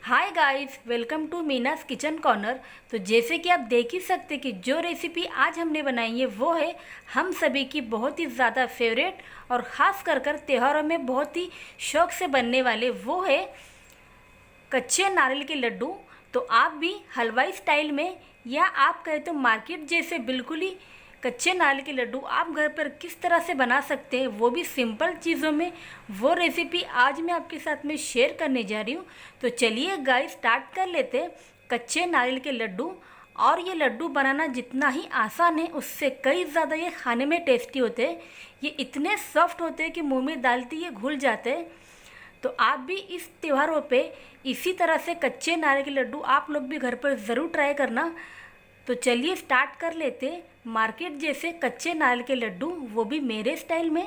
Hi guys, welcome to Meena's kitchen corner. तो जैसे कि आप देख ही सकते कि जो रेसिपी आज हमने बनाई है वो है हम सभी की बहुत ही ज़्यादा फेवरेट और ख़ास कर त्योहारों में बहुत ही शौक से बनने वाले वो है कच्चे नारियल के लड्डू। तो आप भी हलवाई स्टाइल में या आप कहें तो मार्केट जैसे बिल्कुल ही कच्चे नारियल के लड्डू आप घर पर किस तरह से बना सकते हैं, वो भी सिंपल चीज़ों में, वो रेसिपी आज मैं आपके साथ में शेयर करने जा रही हूँ। तो चलिए गाइस स्टार्ट कर लेते हैं कच्चे नारियल के लड्डू। और ये लड्डू बनाना जितना ही आसान है उससे कई ज़्यादा ये खाने में टेस्टी होते हैं। ये इतने सॉफ्ट होते हैं कि मुंह में डालते ही ये घुल जाते हैं। तो आप भी इस त्योहारों पे इसी तरह से कच्चे नारियल के लड्डू आप लोग भी घर पर ज़रूर ट्राई करना। तो चलिए स्टार्ट कर लेते मार्केट जैसे कच्चे नारियल के लड्डू, वो भी मेरे स्टाइल में।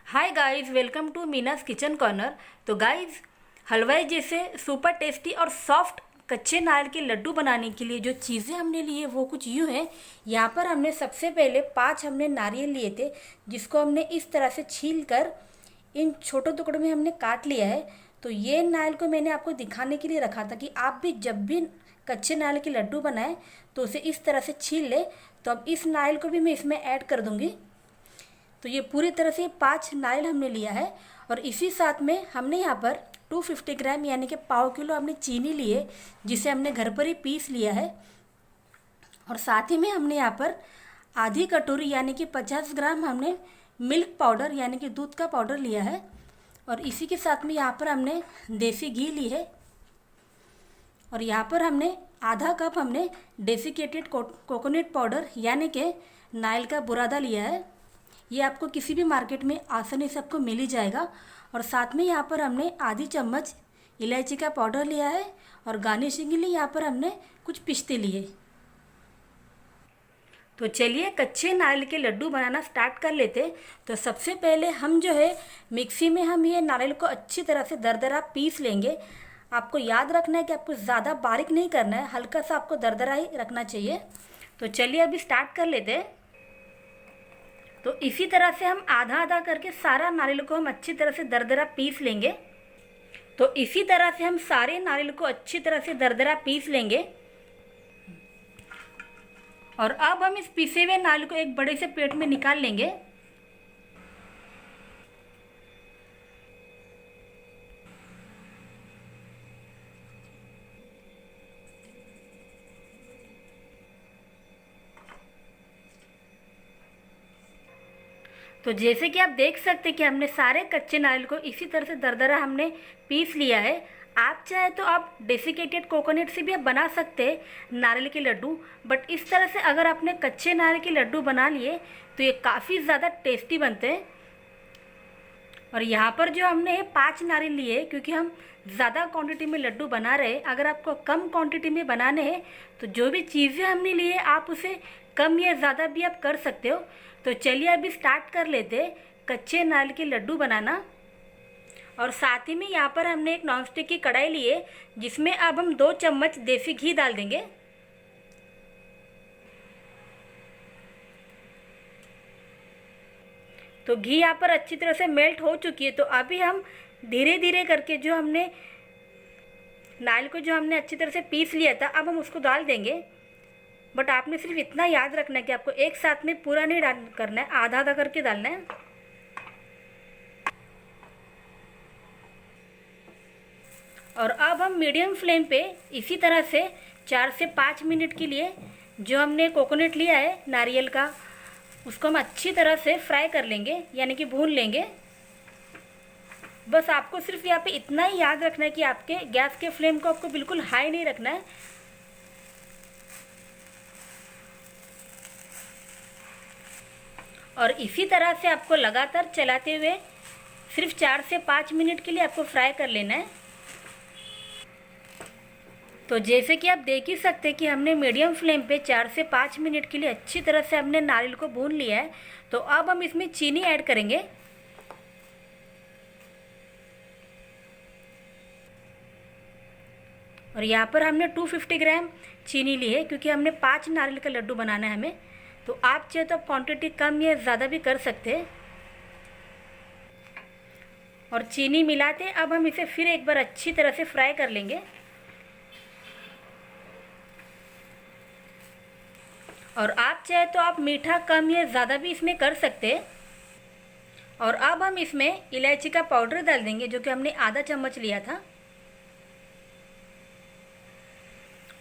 Hi guys, welcome to Meena's kitchen corner. तो गाइस, हलवाई जैसे सुपर टेस्टी और सॉफ्ट कच्चे नारियल के लड्डू बनाने के लिए जो चीज़ें हमने लिए वो कुछ यूँ हैं। यहाँ पर हमने सबसे पहले 5 हमने नारियल लिए थे, जिसको हमने इस तरह से छील कर इन छोटे टुकड़ों में हमने काट लिया है। तो ये नारियल को मैंने आपको दिखाने के लिए रखा था कि आप भी जब भी कच्चे नारियल के लड्डू बनाएं तो उसे इस तरह से छील ले। तो अब इस नारियल को भी मैं इसमें ऐड कर दूँगी। तो ये पूरी तरह से 5 नारियल हमने लिया है। और इसी साथ में हमने यहाँ पर 250 ग्राम यानी कि पाव किलो हमने चीनी ली है, जिसे हमने घर पर ही पीस लिया है। और साथ ही में हमने यहाँ पर आधी कटोरी यानी कि 50 ग्राम हमने मिल्क पाउडर यानी कि दूध का पाउडर लिया है। और इसी के साथ में यहाँ पर हमने देसी घी ली है। और यहाँ पर हमने आधा कप हमने डेसिकेटेड कोकोनट पाउडर यानी कि नारियल का बुरादा लिया है। ये आपको किसी भी मार्केट में आसानी से आपको मिल ही जाएगा। और साथ में यहाँ पर हमने आधी चम्मच इलायची का पाउडर लिया है। और गार्निशिंग के लिए यहाँ पर हमने कुछ पिस्ते लिए। तो चलिए कच्चे नारियल के लड्डू बनाना स्टार्ट कर लेते। तो सबसे पहले हम जो है मिक्सी में हम ये नारियल को अच्छी तरह से दरदरा पीस लेंगे। आपको याद रखना है कि आपको ज़्यादा बारीक नहीं करना है, हल्का सा आपको दरदरा ही रखना चाहिए। तो चलिए अभी स्टार्ट कर लेते हैं। तो इसी तरह से हम आधा आधा करके सारा नारियल को हम अच्छी तरह से दरदरा पीस लेंगे। तो इसी तरह से हम सारे नारियल को अच्छी तरह से दरदरा पीस लेंगे। और अब हम इस पीसे हुए नारियल को एक बड़े से प्लेट में निकाल लेंगे। तो जैसे कि आप देख सकते हैं कि हमने सारे कच्चे नारियल को इसी तरह से दरदरा हमने पीस लिया है। आप चाहे तो आप डेसिकेटेड कोकोनट से भी आप बना सकते हैं नारियल के लड्डू, बट इस तरह से अगर आपने कच्चे नारियल के लड्डू बना लिए तो ये काफ़ी ज़्यादा टेस्टी बनते हैं। और यहाँ पर जो हमने 5 नारियल लिए, क्योंकि हम ज़्यादा क्वांटिटी में लड्डू बना रहे हैं। अगर आपको कम क्वांटिटी में बनाने हैं तो जो भी चीज़ें हमने लिए आप उसे कम या ज़्यादा भी आप कर सकते हो। तो चलिए अभी स्टार्ट कर लेते कच्चे नारियल के लड्डू बनाना। और साथ ही में यहाँ पर हमने एक नॉनस्टिक की कढ़ाई ली है, जिसमें अब हम 2 चम्मच देसी घी डाल देंगे। तो घी यहाँ पर अच्छी तरह से मेल्ट हो चुकी है। तो अभी हम धीरे धीरे करके जो हमने नारियल को जो हमने अच्छी तरह से पीस लिया था, अब हम उसको डाल देंगे। बट आपने सिर्फ इतना याद रखना है कि आपको एक साथ में पूरा नहीं डाल करना है, आधा आधा करके डालना है। और अब हम मीडियम फ्लेम पे इसी तरह से 4 से 5 मिनट के लिए जो हमने कोकोनट लिया है नारियल का, उसको हम अच्छी तरह से फ्राई कर लेंगे यानी कि भून लेंगे। बस आपको सिर्फ यहाँ पे इतना ही याद रखना है कि आपके गैस के फ्लेम को आपको बिल्कुल हाई नहीं रखना है। और इसी तरह से आपको लगातार चलाते हुए सिर्फ 4 से 5 मिनट के लिए आपको फ्राई कर लेना है। तो जैसे कि आप देख ही सकते हैं कि हमने मीडियम फ्लेम पे 4 से 5 मिनट के लिए अच्छी तरह से हमने नारियल को भून लिया है। तो अब हम इसमें चीनी ऐड करेंगे। और यहाँ पर हमने 250 ग्राम चीनी ली है, क्योंकि हमने 5 नारियल का लड्डू बनाना है हमें। तो आप चाहे तो क्वांटिटी कम या ज़्यादा भी कर सकते हैं। और चीनी मिलाते अब हम इसे फिर एक बार अच्छी तरह से फ्राई कर लेंगे। और आप चाहे तो आप मीठा कम या ज़्यादा भी इसमें कर सकते हैं। और अब हम इसमें इलायची का पाउडर डाल देंगे, जो कि हमने आधा चम्मच लिया था।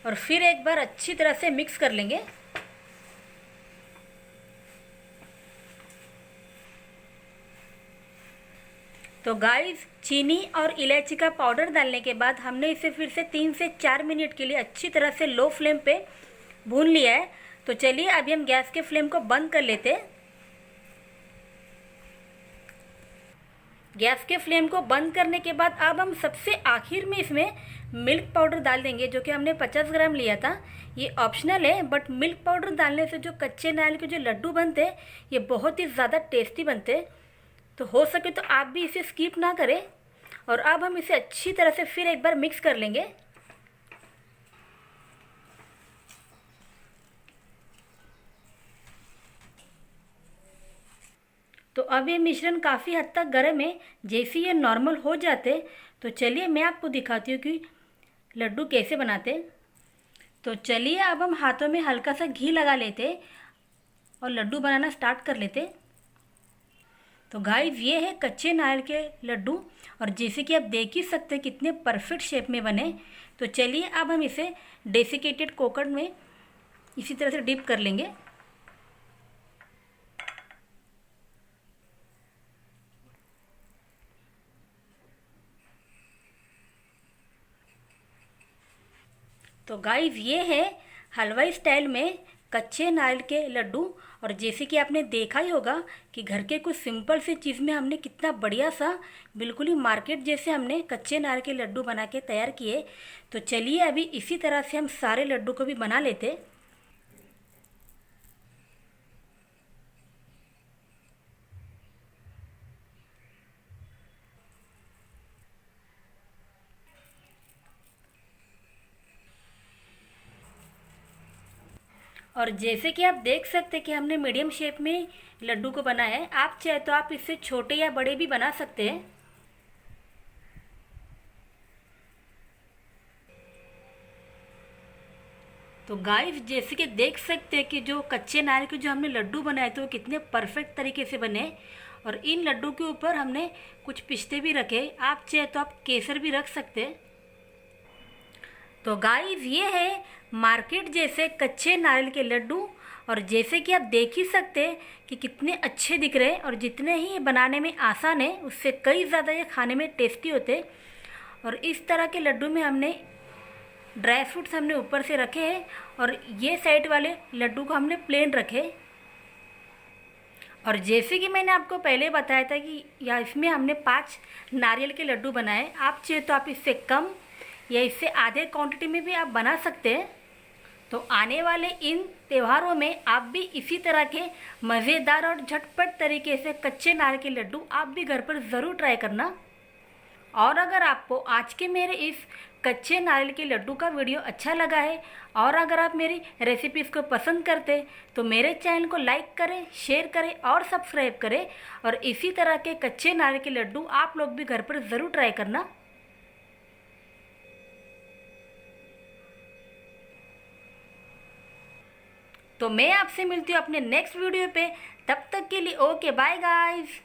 और फिर एक बार अच्छी तरह से मिक्स कर लेंगे। तो गाइस, चीनी और इलायची का पाउडर डालने के बाद हमने इसे फिर से 3 से 4 मिनट के लिए अच्छी तरह से लो फ्लेम पे भून लिया है। तो चलिए अभी हम गैस के फ्लेम को बंद कर लेते हैं। गैस के फ्लेम को बंद करने के बाद अब हम सबसे आखिर में इसमें मिल्क पाउडर डाल देंगे, जो कि हमने 50 ग्राम लिया था। ये ऑप्शनल है, बट मिल्क पाउडर डालने से जो कच्चे नारियल के जो लड्डू बनते हैं ये बहुत ही ज़्यादा टेस्टी बनते हैं। तो हो सके तो आप भी इसे स्किप ना करें। और अब हम इसे अच्छी तरह से फिर एक बार मिक्स कर लेंगे। तो अब ये मिश्रण काफ़ी हद तक गर्म है। जैसे ये नॉर्मल हो जाते तो चलिए मैं आपको दिखाती हूँ कि लड्डू कैसे बनाते। तो चलिए अब हम हाथों में हल्का सा घी लगा लेते और लड्डू बनाना स्टार्ट कर लेते। तो गाइस, ये है कच्चे नारियल के लड्डू, और जैसे कि आप देख ही सकते हैं कितने परफेक्ट शेप में बने। तो चलिए अब हम इसे डेसिकेटेड कोकोनट में इसी तरह से डिप कर लेंगे। तो गाइस, ये है हलवाई स्टाइल में कच्चे नारियल के लड्डू। और जैसे कि आपने देखा ही होगा कि घर के कुछ सिंपल से चीज़ में हमने कितना बढ़िया सा बिल्कुल ही मार्केट जैसे हमने कच्चे नारियल के लड्डू बना के तैयार किए। तो चलिए अभी इसी तरह से हम सारे लड्डू को भी बना लेते। और जैसे कि आप देख सकते हैं कि हमने मीडियम शेप में लड्डू को बनाया है। आप चाहे तो आप इससे छोटे या बड़े भी बना सकते हैं। तो गाइस, जैसे कि देख सकते हैं कि जो कच्चे नारियल के जो हमने लड्डू बनाए थे वो कितने परफेक्ट तरीके से बने। और इन लड्डू के ऊपर हमने कुछ पिस्ते भी रखे। आप चाहे तो आप केसर भी रख सकते हैं। तो गाइस, ये है मार्केट जैसे कच्चे नारियल के लड्डू। और जैसे कि आप देख ही सकते हैं कि कितने अच्छे दिख रहे हैं, और जितने ही बनाने में आसान है उससे कई ज़्यादा ये खाने में टेस्टी होते हैं। और इस तरह के लड्डू में हमने ड्राई फ्रूट्स हमने ऊपर से रखे हैं, और ये साइड वाले लड्डू को हमने प्लेन रखे। और जैसे कि मैंने आपको पहले बताया था कि या इसमें हमने 5 नारियल के लड्डू बनाए। आप चाहे तो आप इससे कम या इससे आधे क्वांटिटी में भी आप बना सकते हैं। तो आने वाले इन त्योहारों में आप भी इसी तरह के मज़ेदार और झटपट तरीके से कच्चे नारियल के लड्डू आप भी घर पर ज़रूर ट्राई करना। और अगर आपको आज के मेरे इस कच्चे नारियल के लड्डू का वीडियो अच्छा लगा है, और अगर आप मेरी रेसिपीज़ को पसंद करते तो मेरे चैनल को लाइक करें, शेयर करें और सब्सक्राइब करें। और इसी तरह के कच्चे नारियल के लड्डू आप लोग भी घर पर ज़रूर ट्राई करना। तो मैं आपसे मिलती हूँ अपने नेक्स्ट वीडियो पे। तब तक के लिए ओके, बाय गाइस।